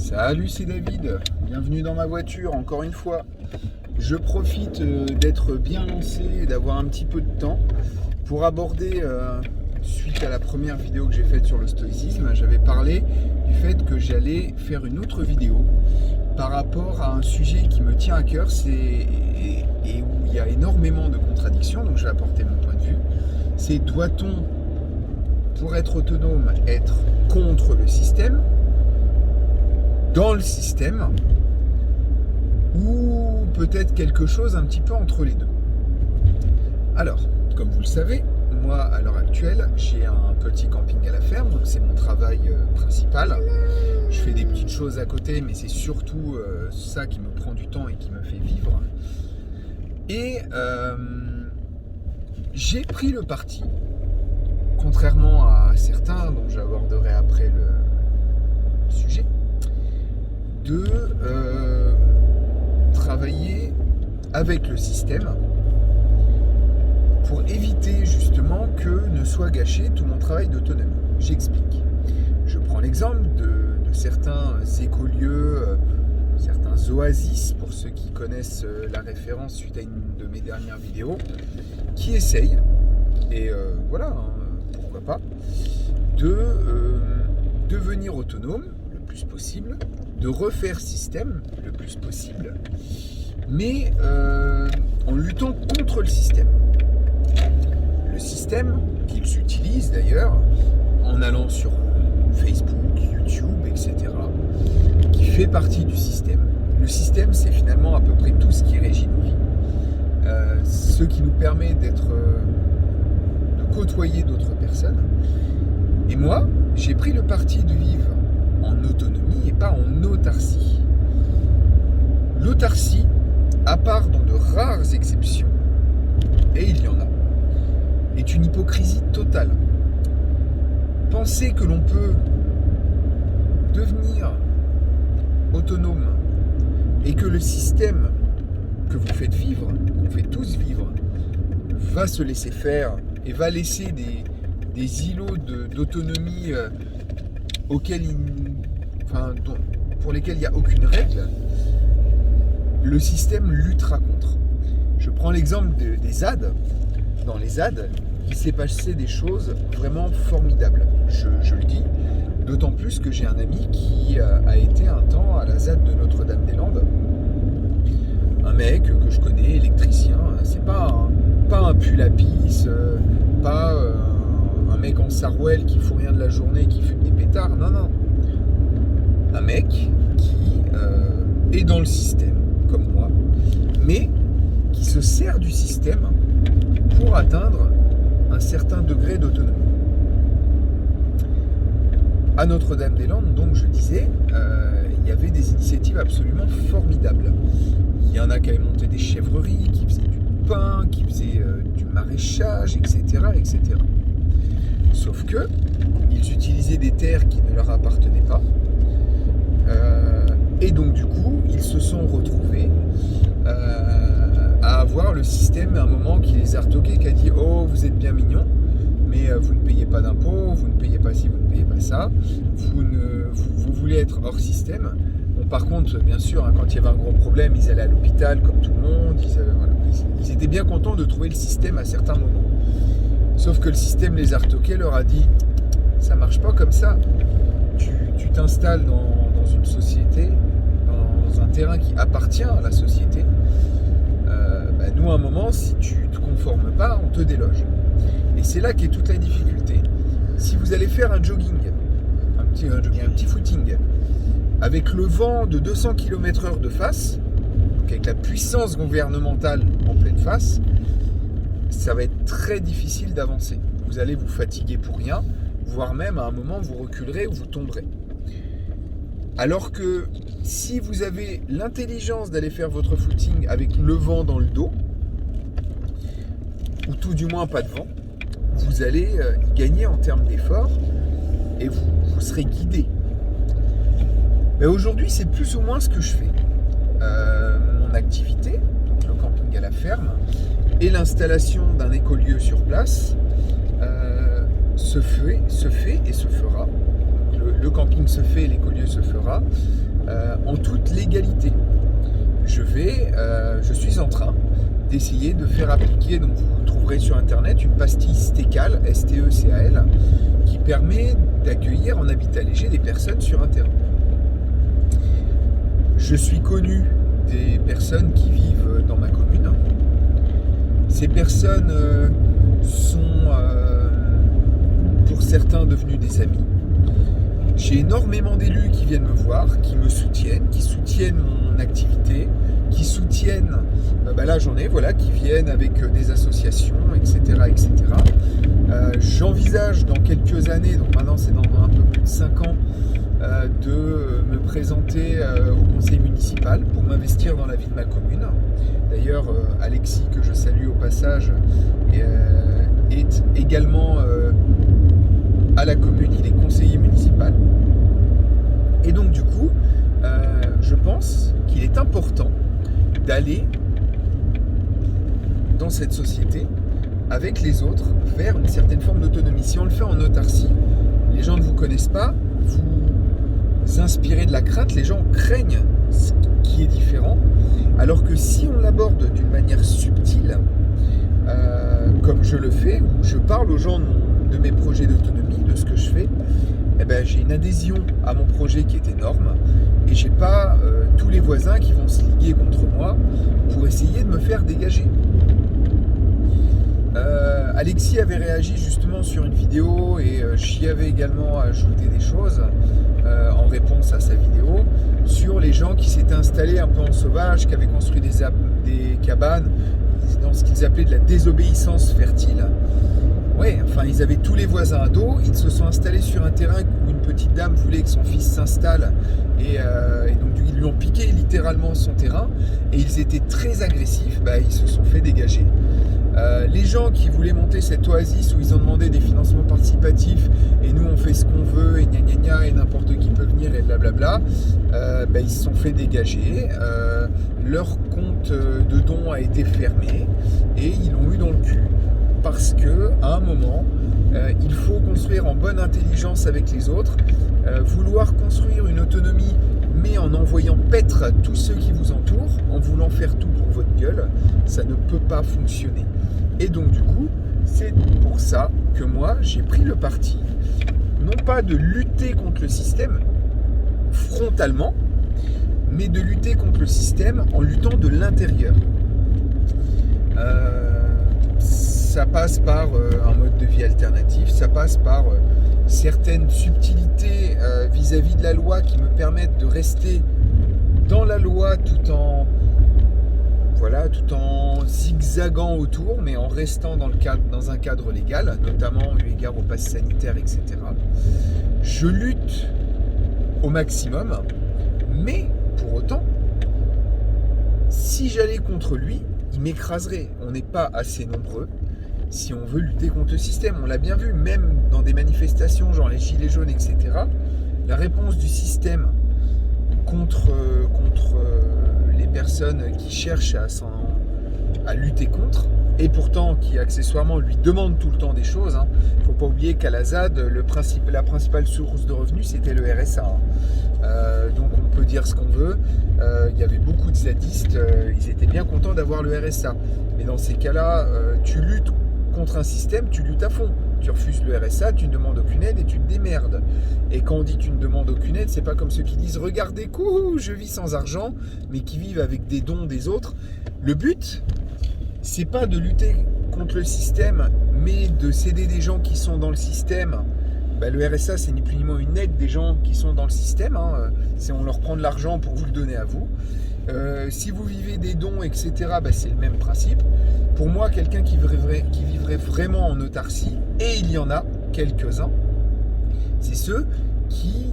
Salut, c'est David, bienvenue dans ma voiture encore une fois. Je profite d'être bien lancé et d'avoir un petit peu de temps pour aborder, suite à la première vidéo que j'ai faite sur le stoïcisme, j'avais parlé du fait que j'allais faire une autre vidéo par rapport à un sujet qui me tient à cœur et où il y a énormément de contradictions, donc je vais apporter mon point de vue. C'est doit-on, pour être autonome, être contre le système, dans le système, ou peut-être quelque chose un petit peu entre les deux. Alors, comme vous le savez, moi à l'heure actuelle, j'ai un petit camping à la ferme, donc c'est mon travail principal. Je fais des petites choses à côté, mais c'est surtout ça qui me prend du temps et qui me fait vivre. Et j'ai pris le parti, contrairement à certains dont j'aborderai après le sujet, de travailler avec le système pour éviter justement que ne soit gâché tout mon travail d'autonomie. J'explique. Je prends l'exemple de certains écolieux, certains oasis, pour ceux qui connaissent la référence suite à une de mes dernières vidéos, qui essayent, et voilà, pourquoi pas, de devenir autonome le plus possible, de refaire système le plus possible, mais en luttant contre le système. Le système qu'ils utilisent d'ailleurs, en allant sur Facebook, YouTube, etc., qui fait partie du système. Le système, c'est finalement à peu près tout ce qui régit nos vies. Ce qui nous permet de côtoyer d'autres personnes. Et moi, j'ai pris le parti de vivre en autonomie et pas en autarcie. L'autarcie, à part dans de rares exceptions, et il y en a, est une hypocrisie totale. Penser que l'on peut devenir autonome et que le système que vous faites vivre, qu'on fait tous vivre, va se laisser faire et va laisser des îlots d'autonomie pour lesquels il n'y a aucune règle, le système luttera contre. Je prends l'exemple des ZAD. Dans les ZAD, il s'est passé des choses vraiment formidables. Je le dis, d'autant plus que j'ai un ami qui a été un temps à la ZAD de Notre-Dame-des-Landes. Un mec que je connais, électricien, c'est pas un pull-à-pisse, pas un mec en sarouel qui fout rien de la journée, qui fume des pétards, non. Un mec qui est dans le système, comme moi, mais qui se sert du système pour atteindre un certain degré d'autonomie. À Notre-Dame-des-Landes, donc je disais, il y avait des initiatives absolument formidables. Il y en a qui avaient monté des chèvreries, qui faisaient du pain, qui faisaient du maraîchage, etc., etc. Sauf que ils utilisaient des terres qui ne leur appartenaient pas. Et donc du coup, ils se sont retrouvés à avoir le système à un moment qui les a retoqués, qui a dit « Oh, vous êtes bien mignons, mais vous ne payez pas d'impôts, vous ne payez pas ci, vous ne payez pas ça, vous voulez être hors système. » Bon, par contre, bien sûr, quand il y avait un gros problème, ils allaient à l'hôpital comme tout le monde, ils étaient bien contents de trouver le système à certains moments. Sauf que le système les a retoqués, leur a dit « Ça marche pas comme ça, tu t'installes dans une société, dans un terrain qui appartient à la société, nous à un moment, si tu te conformes pas, on te déloge. » Et c'est là qu'est toute la difficulté. Si vous allez faire un jogging, un petit footing, avec le vent de 200 km/h de face, donc avec la puissance gouvernementale en pleine face, ça va être très difficile d'avancer. Vous allez vous fatiguer pour rien, voire même à un moment vous reculerez ou vous tomberez. Alors que si vous avez l'intelligence d'aller faire votre footing avec le vent dans le dos, ou tout du moins pas de vent, vous allez y gagner en termes d'effort et vous serez guidé. Mais aujourd'hui, c'est plus ou moins ce que je fais. Mon activité, donc le camping à la ferme, et l'installation d'un écolieu sur place se fait et se fera. Le camping se fait, l'écolieu se fera en toute légalité. Je suis en train d'essayer de faire appliquer, donc vous trouverez sur internet, une pastille Stecal, S-T-E-C-A-L, qui permet d'accueillir en habitat léger des personnes sur un terrain. Je suis connu des personnes qui vivent dans ma commune. Ces personnes sont pour certains devenus des amis. J'ai énormément d'élus qui viennent me voir, qui me soutiennent, qui soutiennent mon activité, qui soutiennent, là j'en ai, voilà, qui viennent avec des associations, etc. etc. J'envisage dans quelques années, donc maintenant c'est dans un peu plus de 5 ans, de me présenter au conseil municipal pour m'investir dans la vie de ma commune. D'ailleurs, Alexis, que je salue au passage, est également à la commune, il est conseiller municipal. Et donc du coup, je pense qu'il est important d'aller dans cette société avec les autres vers une certaine forme d'autonomie. Si on le fait en autarcie, les gens ne vous connaissent pas, vous inspirez de la crainte, les gens craignent ce qui est différent, alors que si on l'aborde d'une manière subtile, comme je le fais, où je parle aux gens de mes projets d'autonomie, de ce que je fais, j'ai une adhésion à mon projet qui est énorme et j'ai pas tous les voisins qui vont se liguer contre moi pour essayer de me faire dégager. Alexis avait réagi justement sur une vidéo et j'y avais également ajouté des choses en réponse à sa vidéo sur les gens qui s'étaient installés un peu en sauvage, qui avaient construit des cabanes dans ce qu'ils appelaient de la désobéissance fertile. Ouais, enfin, ils avaient tous les voisins à dos, ils se sont installés sur un terrain où une petite dame voulait que son fils s'installe et donc ils lui ont piqué littéralement son terrain et ils étaient très agressifs, ils se sont fait dégager. Les gens qui voulaient monter cette oasis où ils ont demandé des financements participatifs et nous on fait ce qu'on veut et gna gna gna et n'importe qui peut venir et blablabla, ils se sont fait dégager, leur compte de dons a été fermé et ils l'ont eu dans le cul. Parce que à un moment, il faut construire en bonne intelligence avec les autres, vouloir construire une autonomie, mais en envoyant paître tous ceux qui vous entourent, en voulant faire tout pour votre gueule, ça ne peut pas fonctionner. Et donc du coup, c'est pour ça que moi, j'ai pris le parti, non pas de lutter contre le système frontalement, mais de lutter contre le système en luttant de l'intérieur. Ça passe par un mode de vie alternatif, ça passe par certaines subtilités vis-à-vis de la loi qui me permettent de rester dans la loi tout en zigzagant autour, mais en restant dans un cadre légal, notamment eu égard au pass sanitaire, etc. Je lutte au maximum, mais pour autant, si j'allais contre lui, il m'écraserait. On n'est pas assez nombreux si on veut lutter contre le système. On l'a bien vu, même dans des manifestations genre les gilets jaunes, etc. La réponse du système contre les personnes qui cherchent à lutter contre, et pourtant qui accessoirement lui demandent tout le temps des choses. Il ne faut pas oublier qu'à la ZAD, la principale source de revenus, c'était le RSA. Donc on peut dire ce qu'on veut. Il y avait beaucoup de zadistes, ils étaient bien contents d'avoir le RSA. Mais dans ces cas-là, tu luttes contre un système, tu luttes à fond. Tu refuses le RSA, tu ne demandes aucune aide et tu te démerdes. Et quand on dit tu ne demandes aucune aide, c'est pas comme ceux qui disent regardez, coucou, je vis sans argent, mais qui vivent avec des dons des autres. Le but, c'est pas de lutter contre le système, mais de s'aider des gens qui sont dans le système. Le RSA, c'est ni plus ni moins une aide des gens qui sont dans le système. C'est on leur prend de l'argent pour vous le donner à vous. Si vous vivez des dons, etc., c'est le même principe. Pour moi, quelqu'un qui vivrait vraiment en autarcie, et il y en a quelques-uns, c'est ceux qui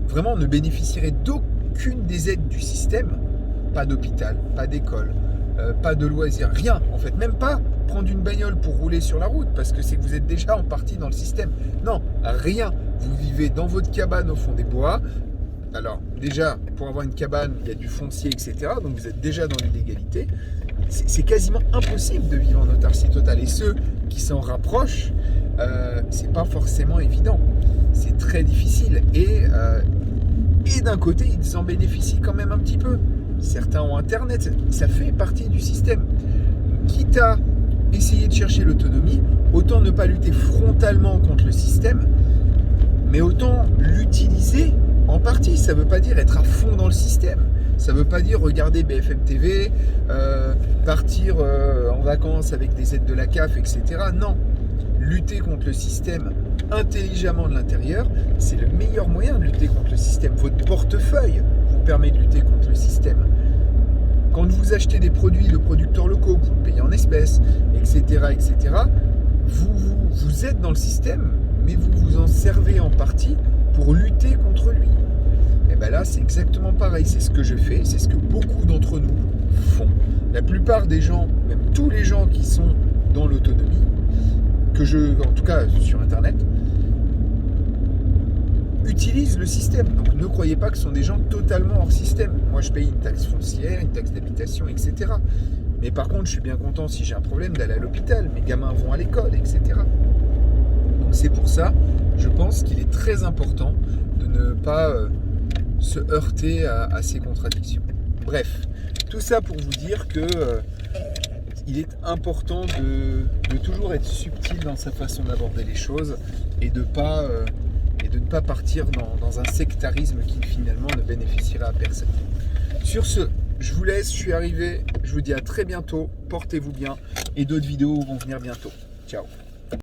vraiment ne bénéficieraient d'aucune des aides du système. Pas d'hôpital, pas d'école, pas de loisirs, rien en fait, même pas prendre une bagnole pour rouler sur la route parce que c'est que vous êtes déjà en partie dans le système. Non, rien. Vous vivez dans votre cabane au fond des bois. Alors déjà, pour avoir une cabane, il y a du foncier, etc. Donc vous êtes déjà dans l'illégalité. C'est quasiment impossible de vivre en autarcie totale. Et ceux qui s'en rapprochent, c'est pas forcément évident. C'est très difficile. Et et d'un côté, ils en bénéficient quand même un petit peu. Certains ont Internet, ça fait partie du système. Quitte à essayer de chercher l'autonomie, autant ne pas lutter frontalement contre le système, mais autant l'utiliser en partie. Ça ne veut pas dire être à fond dans le système. Ça ne veut pas dire regarder BFM TV, partir en vacances avec des aides de la CAF, etc. Non. Lutter contre le système intelligemment de l'intérieur, c'est le meilleur moyen de lutter contre le système. Votre portefeuille vous permet de lutter contre le système. Quand vous achetez des produits de producteurs locaux, vous payez en espèces, etc., etc., vous êtes dans le système, mais vous vous en servez en partie pour lutter contre lui. Et bien là, c'est exactement pareil. C'est ce que je fais, c'est ce que beaucoup d'entre nous font. La plupart des gens, même tous les gens qui sont dans l'autonomie, en tout cas sur Internet, utilisent le système. Donc ne croyez pas que ce sont des gens totalement hors système. Moi, je paye une taxe foncière, une taxe d'habitation, etc. Mais par contre, je suis bien content si j'ai un problème d'aller à l'hôpital. Mes gamins vont à l'école, etc. Donc c'est pour ça, je pense qu'il est très important de ne pas se heurter à ces contradictions. Bref, tout ça pour vous dire que il est important de toujours être subtil dans sa façon d'aborder les choses et de ne pas partir dans un sectarisme qui finalement ne bénéficiera à personne. Sur ce, je vous laisse, je suis arrivé, je vous dis à très bientôt, portez-vous bien et d'autres vidéos vont venir bientôt. Ciao.